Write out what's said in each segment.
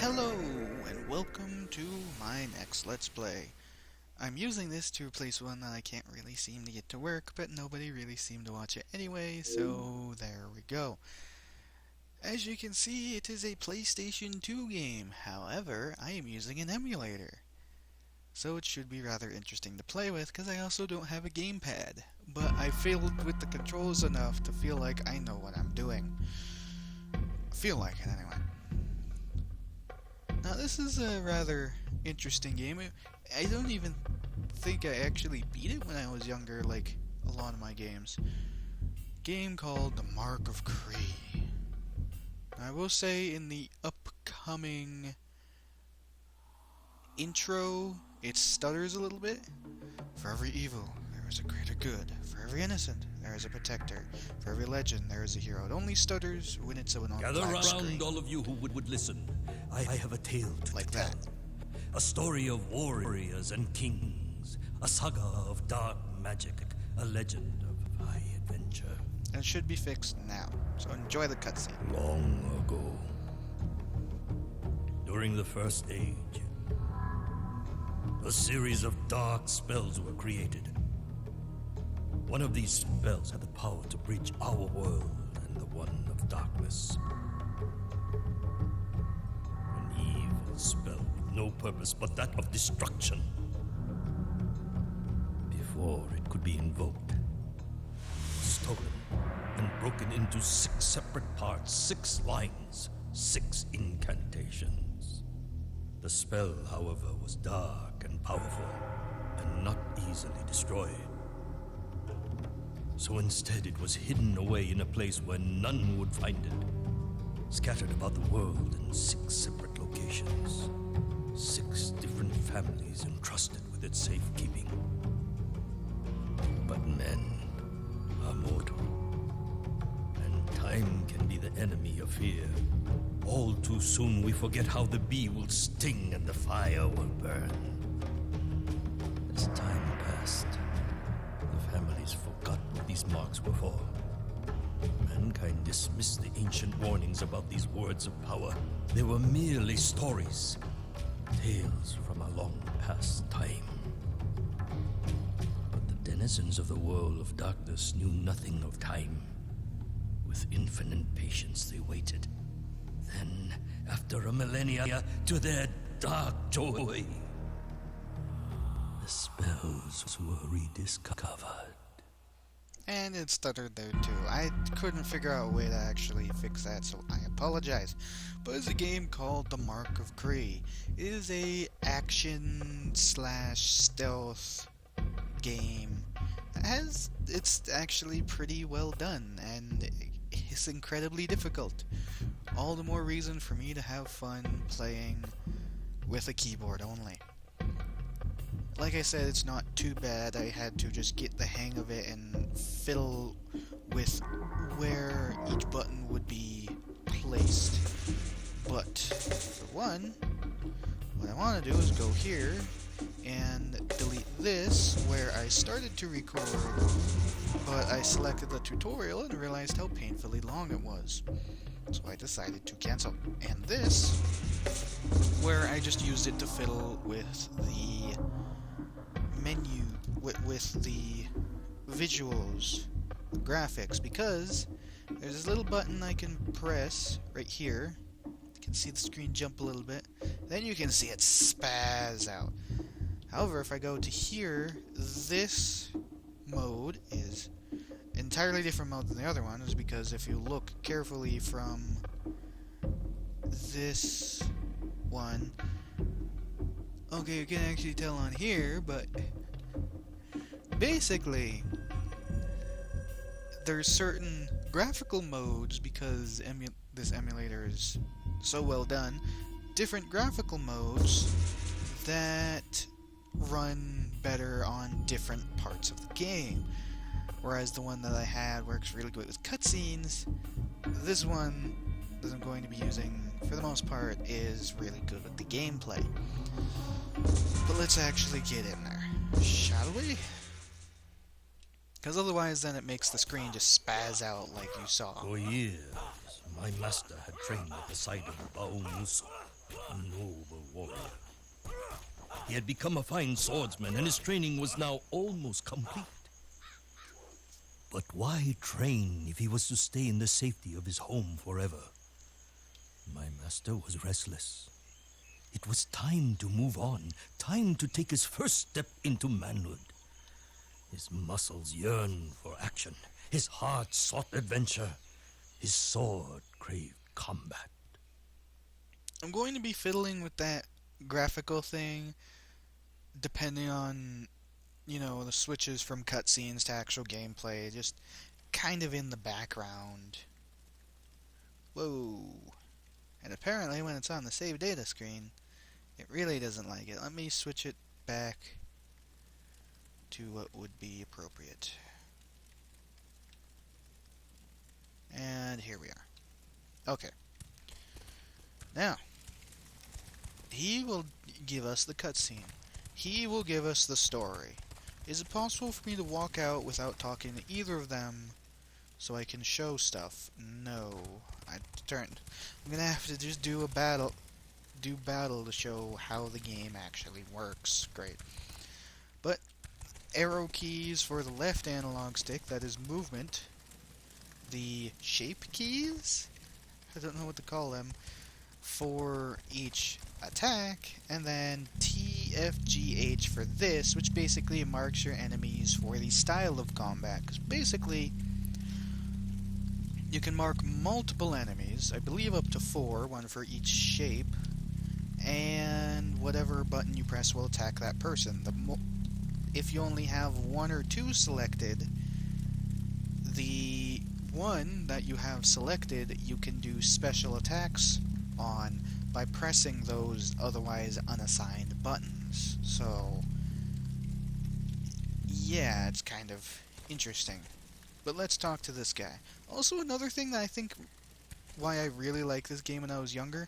Hello, and welcome to my next Let's Play. I'm using this to replace one that I can't really seem to get to work, but nobody really seemed to watch it anyway, so there we go. As you can see, it is a PlayStation 2 game, however, I am using an emulator. So it should be rather interesting to play with, because I also don't have a gamepad. But I failed with the controls enough to feel like I know what I'm doing. Feel like it, anyway. Now this is a rather interesting game. I don't even think I actually beat it when I was younger, like a lot of my games. Game called The Mark of Kree. I will say in the upcoming intro, it stutters a little bit. For every evil, there is a greater good. For every innocent, there is a protector. For every legend, there is a hero. It only stutters when it's on a Gather black round, screen. all of you who would listen. I have a tale to Like tell. that. A story of warriors and kings. A saga of dark magic. A legend of high adventure. And it should be fixed now. So enjoy the cutscene. Long ago, during the First Age, a series of dark spells were created. One of these spells had the power to breach our world and the one of darkness. An evil spell with no purpose but that of destruction. Before it could be invoked, stolen, and broken into 6 separate parts, 6 lines, 6 incantations. The spell, however, was dark and powerful, and not easily destroyed. So instead it was hidden away in a place where none would find it, scattered about the world in 6 separate locations, 6 different families entrusted with its safekeeping. But men are mortal, and time can be the enemy of fear. All too soon we forget how the bee will sting and the fire will burn. As time passed, the families forgot what these marks were for. Mankind dismissed the ancient warnings about these words of power. They were merely stories, tales from a long past time. But the denizens of the world of darkness knew nothing of time. With infinite patience they waited. Then, after a millennia, to their dark joy, the spells were rediscovered. And it stuttered there too. I couldn't figure out a way to actually fix that, so I apologize. But it's a game called The Mark of Kree. It is a action slash stealth game. It's actually pretty well done, and it's incredibly difficult. All the more reason for me to have fun playing with a keyboard only. Like I said, it's not too bad. I had to just get the hang of it and fiddle with where each button would be placed. But for one, what I want to do is go here and delete this where I started to record, but I selected the tutorial and realized how painfully long it was. So I decided to cancel. And this, where I just used it to fiddle with the menu, with the visuals, the graphics, because there's this little button I can press right here. You can see the screen jump a little bit. Then you can see it spaz out. However, if I go to here, this mode is entirely different mode than the other one, is because if you look carefully from this one, okay, you can actually tell on here, but basically there's certain graphical modes, because this emulator is so well done, different graphical modes that run better on different parts of the game. Whereas the one that I had works really good with cutscenes, this one that I'm going to be using, for the most part, is really good with the gameplay. But let's actually get in there, shall we? Because otherwise then it makes the screen just spaz out like you saw. For years, my master had trained at the side of Rau-mble, A noble warrior. He had become a fine swordsman, and his training was now almost complete. But why train if he was to stay in the safety of his home forever? My master was restless. It was time to move on, time to take his first step into manhood. His muscles yearned for action. His heart sought adventure. His sword craved combat. I'm going to be fiddling with that graphical thing depending on, the switches from cutscenes to actual gameplay, just kind of in the background. Whoa. And apparently when it's on the save data screen, it really doesn't like it. Let me switch it back to what would be appropriate. And here we are. Okay. Now, he will give us the cutscene. He will give us the story. Is it possible for me to walk out without talking to either of them so I can show stuff? No. I'm gonna have to just do battle to show how the game actually works. Great. But arrow keys for the left analog stick, that is movement. The shape keys? I don't know what to call them. For each attack, and then TFGH for this, which basically marks your enemies for the style of combat. Because basically, you can mark multiple enemies, I believe up to 4, one for each shape, and whatever button you press will attack that person. If you only have 1 or 2 selected, the one that you have selected, you can do special attacks on by pressing those otherwise unassigned buttons. So, yeah, it's kind of interesting. But let's talk to this guy. Also, another thing that I think why I really liked this game when I was younger,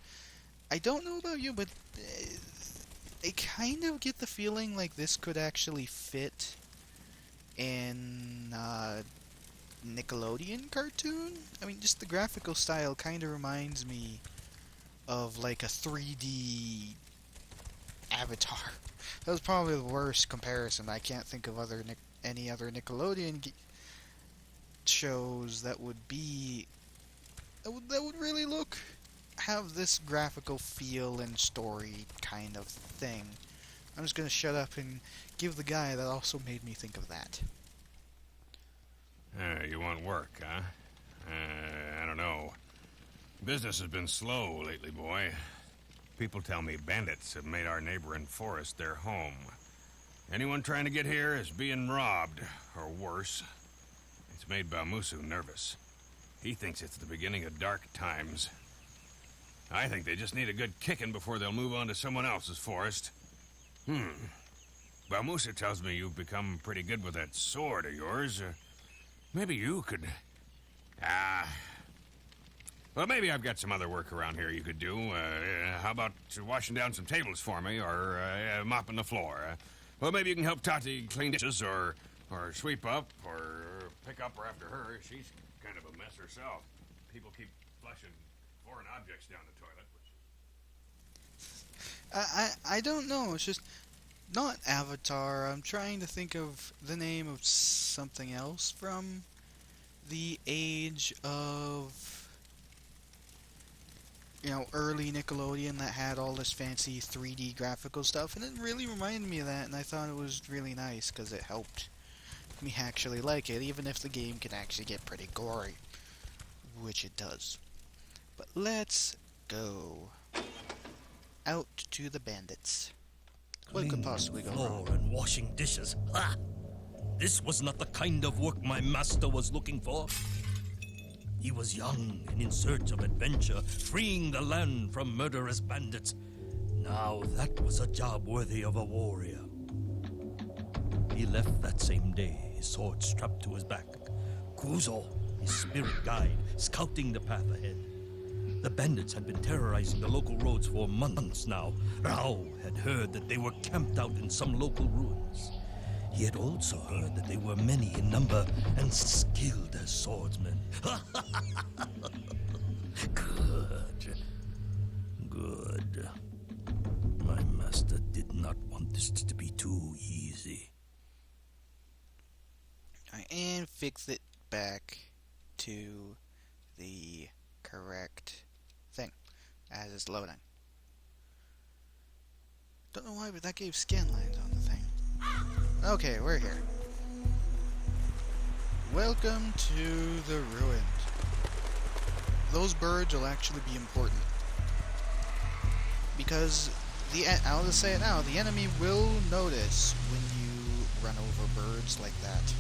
I don't know about you, but I kind of get the feeling like this could actually fit in Nickelodeon cartoon? I mean, just the graphical style kind of reminds me of like a 3D Avatar. That was probably the worst comparison. I can't think of any other Nickelodeon shows that would really have this graphical feel and story kind of thing. I'm just gonna shut up and give the guy that also made me think of that. You want work, huh? I don't know. Business has been slow lately, boy. People tell me bandits have made our neighboring forest their home. Anyone trying to get here is being robbed, or worse. It's made Bamusu nervous. He thinks it's the beginning of dark times. I think they just need a good kicking before they'll move on to someone else's forest. Bamusu tells me you've become pretty good with that sword of yours. Maybe you could... Well, maybe I've got some other work around here you could do. How about washing down some tables for me, or mopping the floor? Well, maybe you can help Tati clean dishes, or sweep up, or pick up after her. She's kind of a mess herself. People keep flushing foreign objects down the toilet. I don't know. It's just not Avatar. I'm trying to think of the name of something else from the age of, early Nickelodeon that had all this fancy 3D graphical stuff, and it really reminded me of that, and I thought it was really nice because it helped me actually like it, even if the game can actually get pretty gory, which it does. But let's go out to the bandits. What could possibly go wrong? And washing dishes. Ha! This was not the kind of work my master was looking for. He was young and in search of adventure, freeing the land from murderous bandits. Now that was a job worthy of a warrior. He left that same day, his sword strapped to his back. Kuzo, his spirit guide, scouting the path ahead. The bandits had been terrorizing the local roads for months now. Rau had heard that they were camped out in some local ruins. He had also heard that they were many in number and skilled as swordsmen. Good. This is to be too easy. And fix it back to the correct thing as it's loading. Don't know why, but that gave scan lines on the thing. Okay, we're here. Welcome to the ruins. Those birds will actually be important. Because, I'll just say it now, the enemy will notice when you run over birds like that.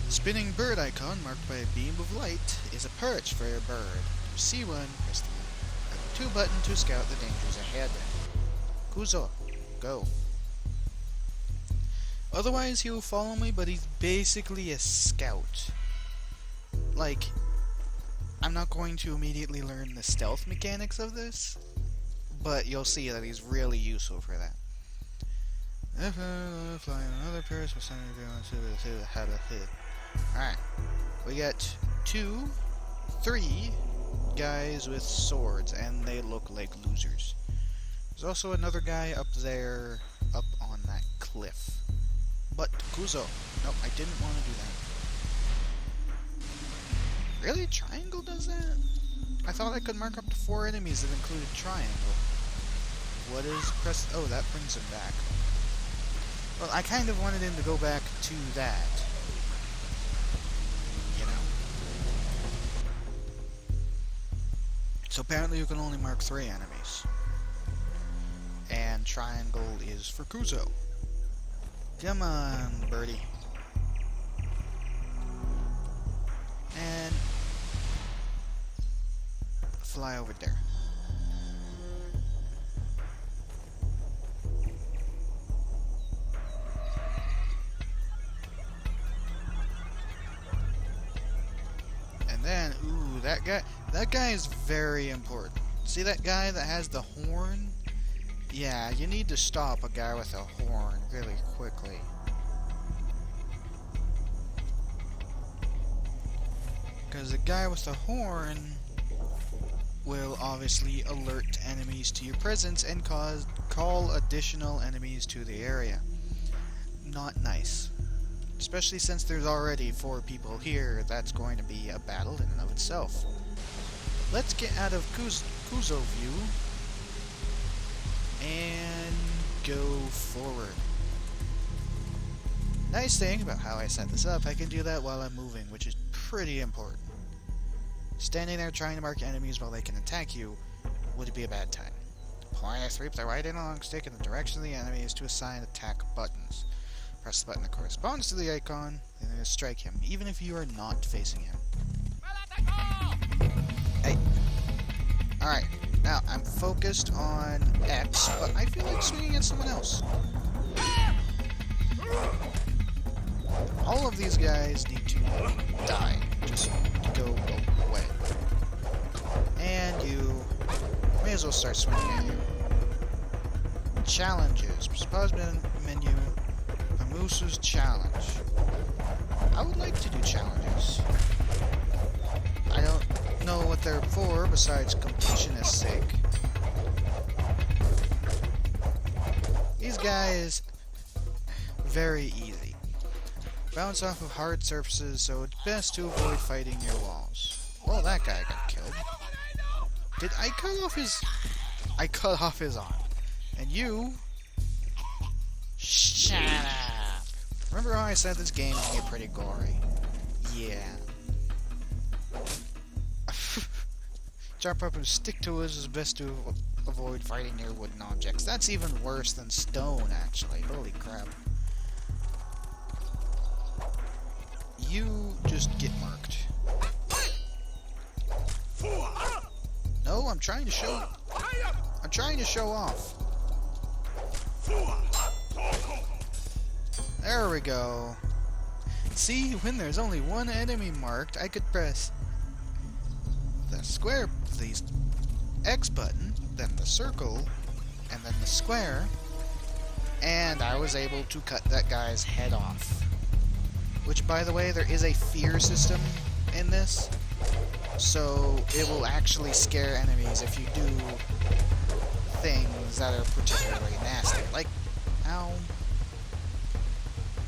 The spinning bird icon, marked by a beam of light, is a perch for a bird. To see one, press the R2 button to scout the dangers ahead. Kuzo, go. Otherwise, he'll follow me, but he's basically a scout. Like, I'm not going to immediately learn the stealth mechanics of this, but you'll see that he's really useful for that. Flying another person was sending to the habit. Alright. We got 3 guys with swords, and they look like losers. There's also another guy up there, up on that cliff. But, Kuzo. Nope, I didn't want to do that. Really? Triangle does that? I thought I could mark up to 4 enemies that included triangle. What is press... Oh, that brings him back. Well, I kind of wanted him to go back to that. You know. So apparently you can only mark 3 enemies. And triangle is for Kuzo. Come on, birdie. And fly over there. And then, ooh, that guy is very important. See that guy that has the horn? Yeah, you need to stop a guy with a horn really quickly. Because the guy with the horn will obviously alert enemies to your presence and call additional enemies to the area. Not nice. Especially since there's already 4 people here, that's going to be a battle in and of itself. Let's get out of Kuzo view and go forward. Nice thing about how I set this up, I can do that while I'm moving, which is pretty important. Standing there trying to mark enemies while they can attack you would be a bad time. Point I sweep the right analog stick in the direction of the enemy is to assign attack buttons. Press the button that corresponds to the icon, and then strike him, even if you are not facing him. Hey. Alright, now I'm focused on X, but I feel like swinging at someone else. All of these guys need to die. Just go away. And you may as well start swinging at you. Challenges. Pause menu. Moose's challenge. I would like to do challenges. I don't know what they're for besides completionist's sake. These guys, very easy. Bounce off of hard surfaces, so it's best to avoid fighting near walls. Well, that guy got killed. Did I cut off his... I cut off his arm. And you... Shut up. Remember how I said this game can get pretty gory? Yeah. Jump up and stick to us is best to avoid fighting near wooden objects. That's even worse than stone, actually. Holy crap. You just get marked. No, I'm trying to show off. There we go. See, when there's only one enemy marked, I could press the square, the X button, then the circle, and then the square, and I was able to cut that guy's head off. Which, by the way, there is a fear system in this, so it will actually scare enemies if you do things that are particularly nasty. Like, ow.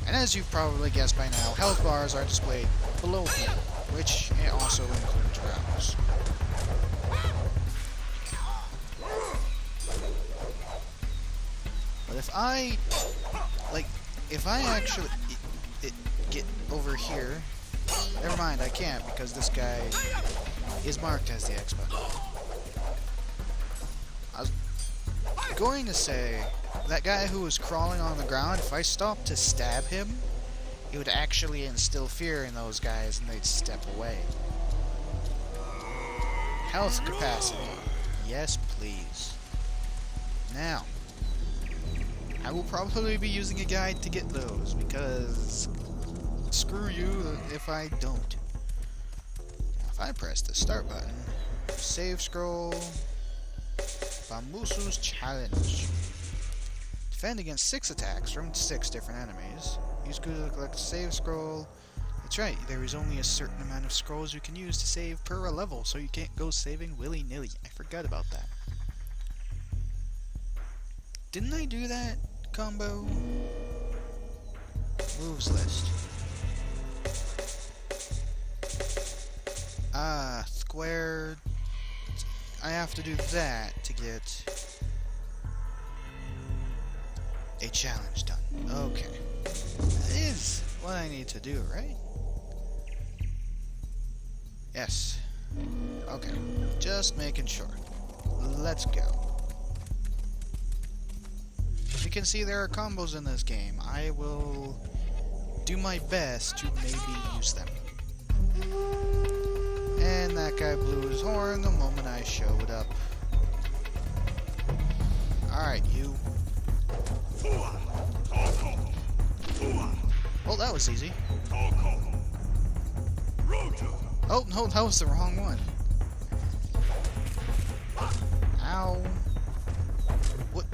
And as you've probably guessed by now, health bars are displayed below people, which also includes rounds. But if I actually get over here, never mind, I can't because this guy is marked as the X button. I was going to say, that guy who was crawling on the ground, if I stopped to stab him, it would actually instill fear in those guys and they'd step away. Health capacity. Yes, please. Now, I will probably be using a guide to get those, because screw you if I don't. If I press the start button, save scroll, Bambusu's challenge. Defend against 6 attacks from 6 different enemies. Use Kuzo to collect save scroll. That's right, there is only a certain amount of scrolls you can use to save per a level, so you can't go saving willy-nilly. I forgot about that. Didn't I do that combo? Moves list. Square. I have to do that to get a challenge done. Okay. That is what I need to do, right? Yes. Okay. Just making sure. Let's go. As you can see, there are combos in this game. I will do my best to maybe use them. And that guy blew his horn the moment I showed up. Alright, you. Well, that was easy. Oh, no, that was the wrong one. Ow. What?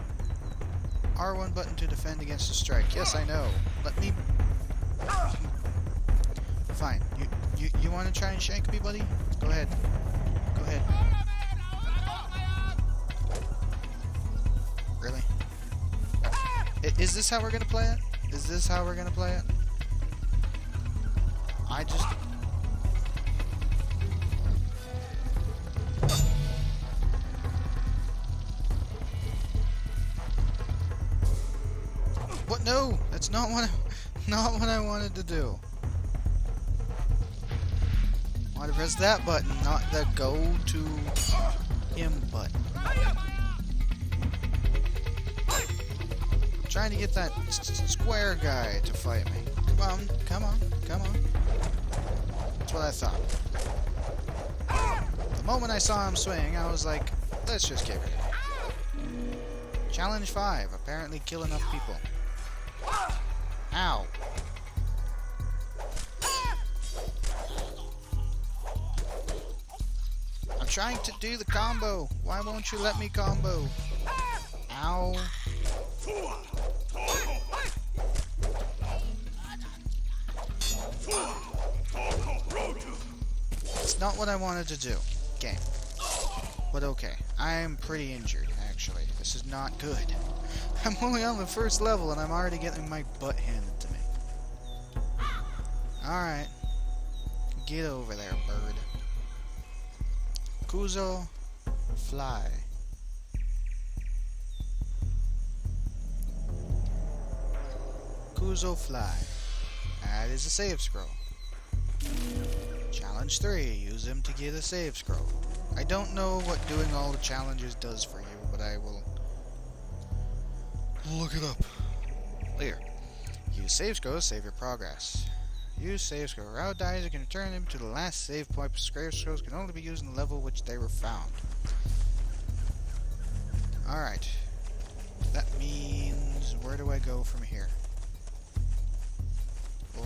R1 button to defend against a strike. Yes, I know. Let me... Fine. You want to try and shank me, buddy? Go ahead. Go ahead. Really? Is this how we're gonna play it? Is this how we're gonna play it? I just... What? No! That's not what I wanted to do. I wanted to press that button, not the go to him button. I'm trying to get that square guy to fight me. Come on, come on, come on. That's what I thought. The moment I saw him swing, I was like, let's just get rid of him. Challenge 5. Apparently kill enough people. Ow. I'm trying to do the combo. Why won't you let me combo? Ow. It's not what I wanted to do. Game. But okay. I am pretty injured, actually. This is not good. I'm only on the first level and I'm already getting my butt handed to me. Alright. Get over there, bird. Kuzo, fly. Kuzo, fly. That is a save scroll. Challenge 3. Use him to get a save scroll. I don't know what doing all the challenges does for you, but I will look it up later. Use save scroll to save your progress. Use save scroll. Rau dies, you can return him to the last save point, but save scrolls can only be used in the level which they were found. Alright. That means, where do I go from here?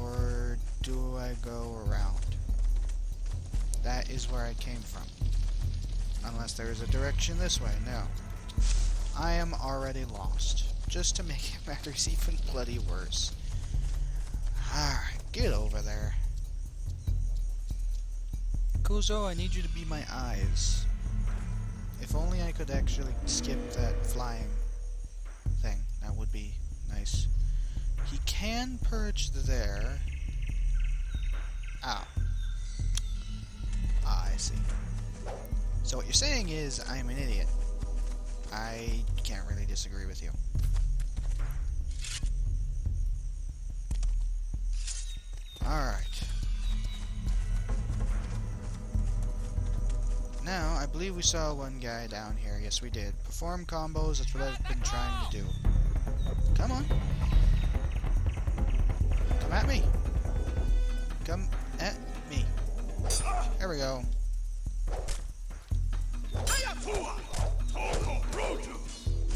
Or do I go around? That is where I came from. Unless there is a direction this way. No. I am already lost. Just to make matters even bloody worse. Alright, get over there. Kuzo, I need you to be my eyes. If only I could actually skip that flying thing. That would be nice. He can perch there. Ow. Ah, I see. So what you're saying is I'm an idiot. I can't really disagree with you. Alright. Now, I believe we saw one guy down here. Yes, we did. Perform combos, that's what I've been trying to do. Come on. Come at me. Come at me. There we go.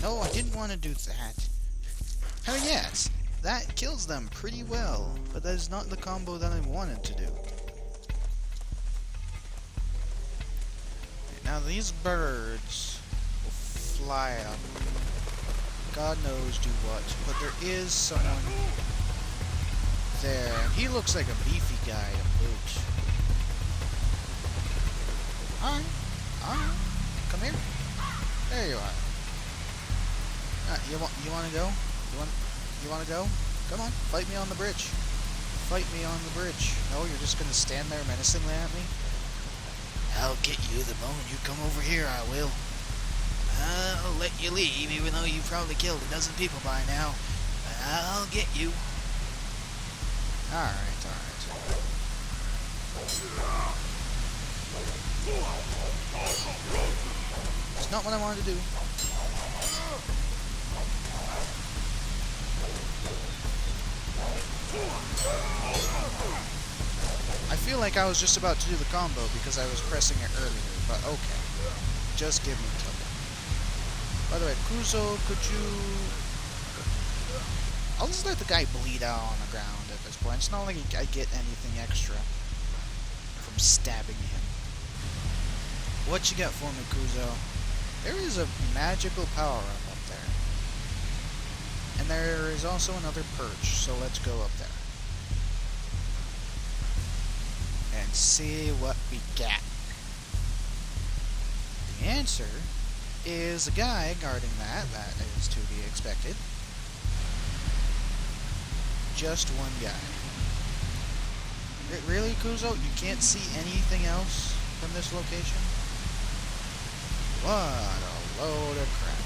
No, I didn't want to do that. Oh yes, that kills them pretty well, but that is not the combo that I wanted to do. Now these birds will fly up. God knows do what, but there is someone there. He looks like a beefy guy to boot. Alright, alright, come here. There you are. You want to go? You want to go? Come on, fight me on the bridge. Fight me on the bridge. No, you're just gonna stand there menacingly at me? I'll get you the moment you come over here, I will. I'll let you leave, even though you've probably killed a dozen people by now. But I'll get you. Alright, alright. It's not what I wanted to do. I feel like I was just about to do the combo because I was pressing it earlier, but okay. Just give me trouble. By the way, Kuzo, could you... I'll just let the guy bleed out on the ground at this point. It's not like I get anything extra from stabbing him. What you got for me, Kuzo? There is a magical power-up up there. And there is also another perch, so let's go up there. And see what we get. The answer is a guy guarding that. That is to be expected. Just one guy. Really, Kuzo? You can't see anything else from this location? What a load of crap.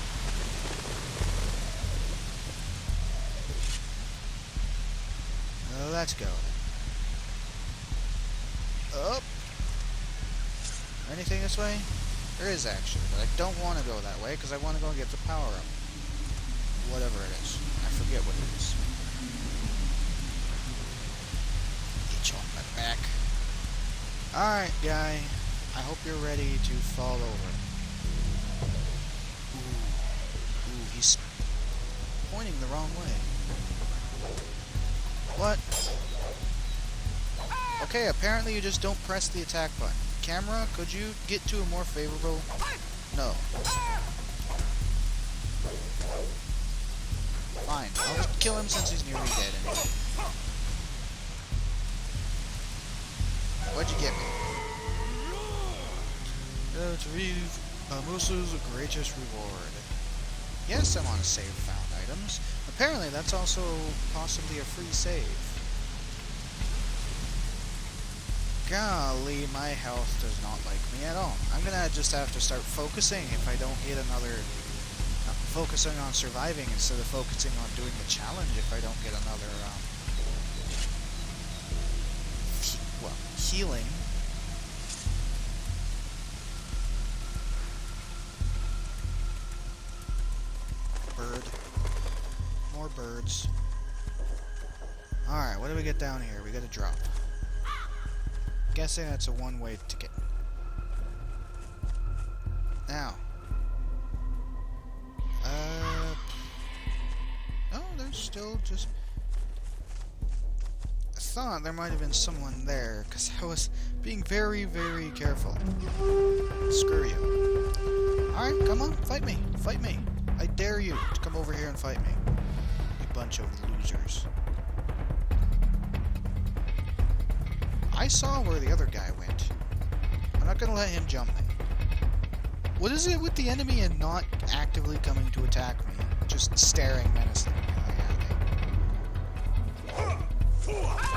Let's go. Up. Anything this way? There is actually, but I don't want to go that way because I want to go and get the power up. Whatever it is. I forget what it is. Get you on my back. Alright, guy. I hope you're ready to fall over. Ooh, he's pointing the wrong way. What? Okay, apparently you just don't press the attack button. Camera, could you get to a more favorable... No. Fine, I'll just kill him since he's nearly dead anyway. What'd you get me? To read Musu's greatest reward. Yes, I want to save found items. Apparently that's also possibly a free save. Golly, my health does not like me at all. I'm gonna just have to start focusing if I don't get another... focusing on surviving instead of focusing on doing the challenge if I don't get another, healing. Bird. More birds. Alright, what do we get down here? We got a drop. Guessing that's a one-way ticket. Now. Oh, there's still just... I thought there might have been someone there, because I was being very, very careful. Screw you. Alright, come on, fight me. Fight me. I dare you to come over here and fight me. You bunch of losers. I saw where the other guy went. I'm not gonna let him jump me. What is it with the enemy and not actively coming to attack me? Just staring menacingly at me.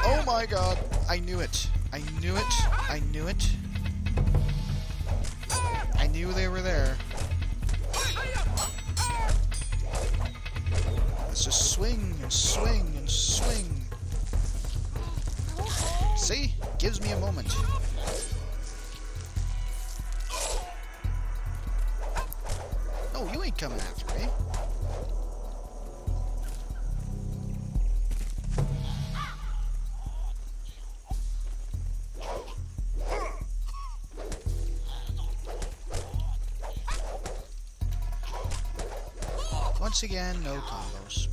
Oh my god! I knew it! I knew it! I knew it! I knew they were there. Let's just swing and swing and swing. See? Gives me a moment. No, you ain't coming after me. Once again, no combos.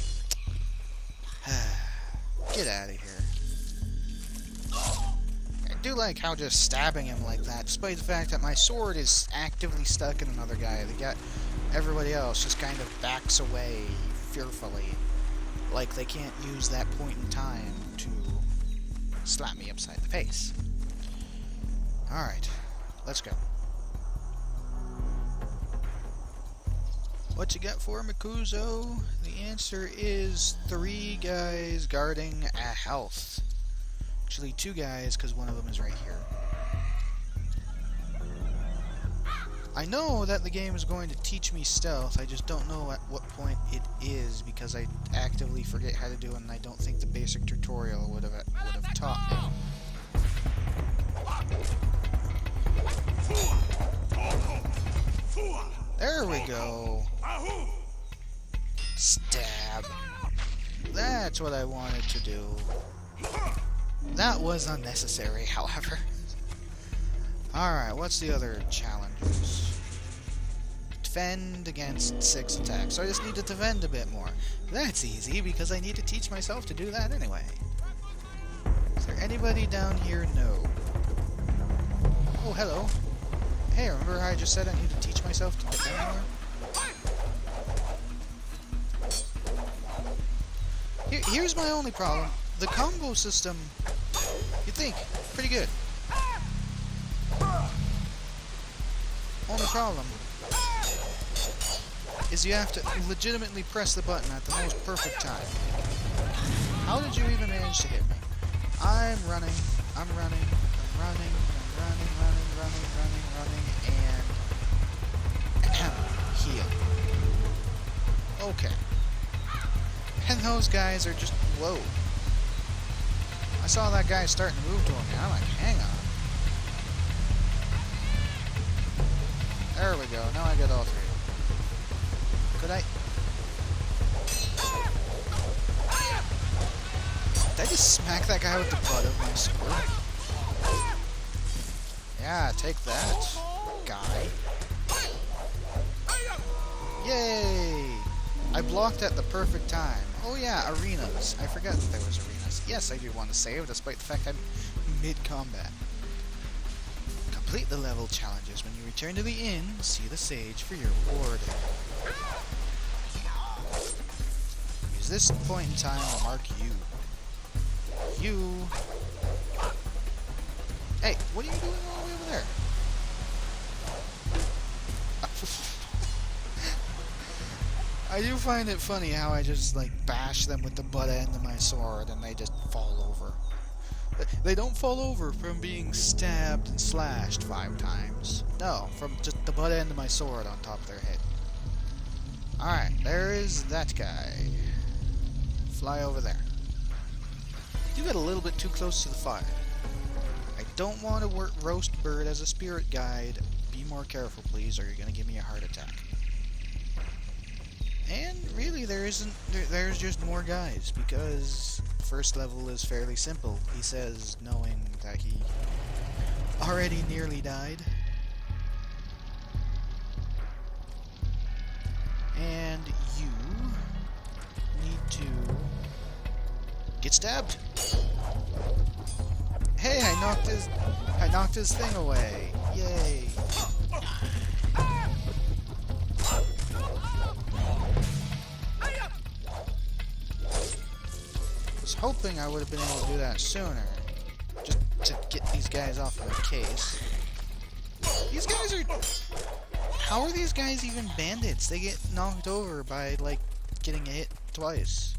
Get out of here. I do like how just stabbing him like that, despite the fact that my sword is actively stuck in another guy. Everybody else just kind of backs away fearfully, like they can't use that point in time to slap me upside the face. Alright, let's go. What you got for me, Kuzo? The answer is 3 guys guarding a health. Actually, 2 guys, because one of them is right here. I know that the game is going to teach me stealth, I just don't know at what point it is, because I actively forget how to do it, and I don't think the basic tutorial would have taught me. There we go. Stab. That's what I wanted to do. That was unnecessary, however. Alright, what's the other challenges? Defend against 6 attacks. So I just need to defend a bit more. That's easy, because I need to teach myself to do that anyway. Is there anybody down here? No. Oh, hello. Hey, remember how I just said I need to teach myself to defend more? Here's my only problem. The combo system, you'd think, pretty good. Only problem is you have to legitimately press the button at the most perfect time. How did you even manage to hit me? I'm running, and heal. Okay. And those guys are just low. I saw that guy starting to move to him, and I'm like, hang on. There we go, now I got all 3. Could I? Did I just smack that guy with the butt of my sword? Yeah, take that, guy. Yay! I blocked at the perfect time. Oh yeah, arenas. I forgot that there was arenas. Yes, I do want to save, despite the fact I'm mid-combat. Complete the level challenges. When you return to the inn, see the sage for your reward. Use this point in time to mark you. You. Hey, what are you doing all the way over there? I do find it funny how I just, like, bash them with the butt end of my sword and they just fall over. They don't fall over from being stabbed and slashed 5 times. No, from just the butt end of my sword on top of their head. Alright, there is that guy. Fly over there. You got a little bit too close to the fire. I don't want to roast bird as a spirit guide. Be more careful, please, or you're going to give me a heart attack. And really, there's just more guys, because the first level is fairly simple. He says, knowing that he already nearly died. And you need to get stabbed. Hey, I knocked his thing away. Yay. Hoping I would have been able to do that sooner, just to get these guys off my case. These guys are How are these guys even bandits? They get knocked over by, like, getting hit twice.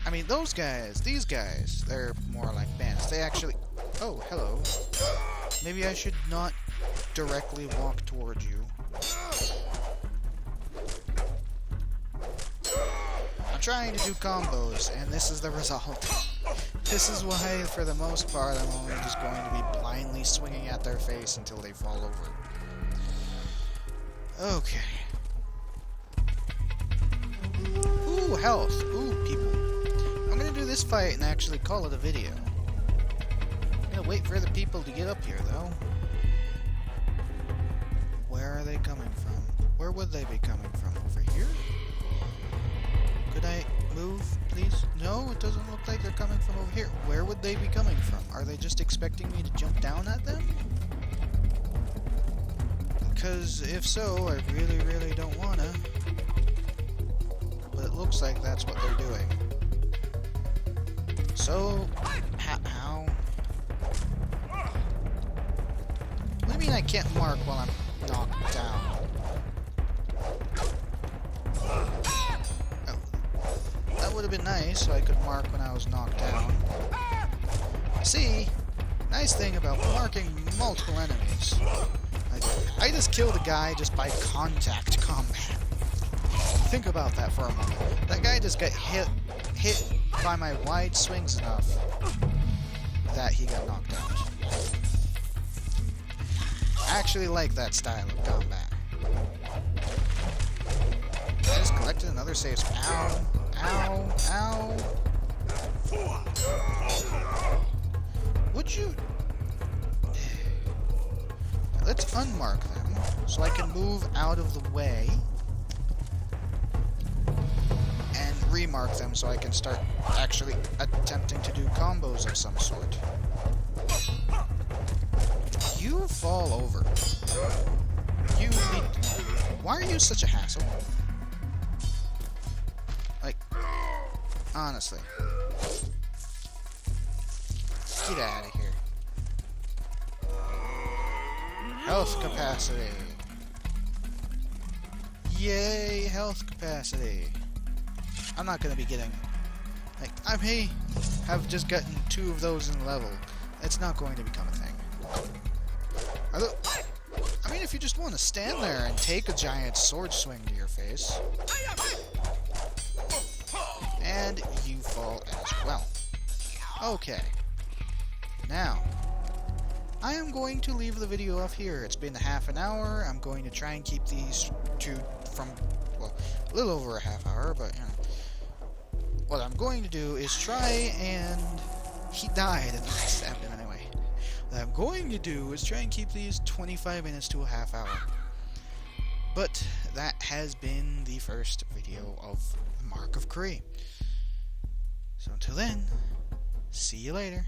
I mean, those guys, these guys, they're more like bandits. They actually... Oh, hello. Maybe I should not directly walk towards you. I'm trying to do combos, and this is the result. This is why, for the most part, I'm only just going to be blindly swinging at their face until they fall over. Okay. Ooh, health. Ooh, people. I'm gonna do this fight and actually call it a video. I'm gonna wait for the people to get up here, though. Where are they coming from? Where would they be coming from? Over here? Could I move, please? No, it doesn't look like they're coming from over here. Where would they be coming from? Are they just expecting me to jump down at them? Because if so, I really, really don't wanna. But it looks like that's what they're doing. So, how? What do you mean I can't mark while I'm knocked down? Oh. That would have been nice, so I could mark when I was knocked down. See? Nice thing about marking multiple enemies. I just killed a guy just by contact combat. Think about that for a moment. That guy just got hit by my wide swings enough that he got knocked out. I actually like that style of combat. I just collected another save. Ow, ow, ow. Would you... Let's unmark them so I can move out of the way and remark them so I can start actually attempting to do combos of some sort. You fall over. You need... Why are you such a hassle? Like, honestly. Get out of here. Health capacity. Yay, health capacity. I'm not going to be getting... Like, I may have just gotten 2 of those in level. It's not going to become a thing. I mean, if you just want to stand there and take a giant sword swing to your face. And you fall as well. Okay. Now, I am going to leave the video off here. It's been half an hour. I'm going to try and keep these 2 from, well, a little over a half hour, but, you know. What I'm going to do is try and... He died and I stabbed him anyway. What I'm going to do is try and keep these 25 minutes to a half hour. But that has been the first video of the Mark of Cree. So until then, see you later.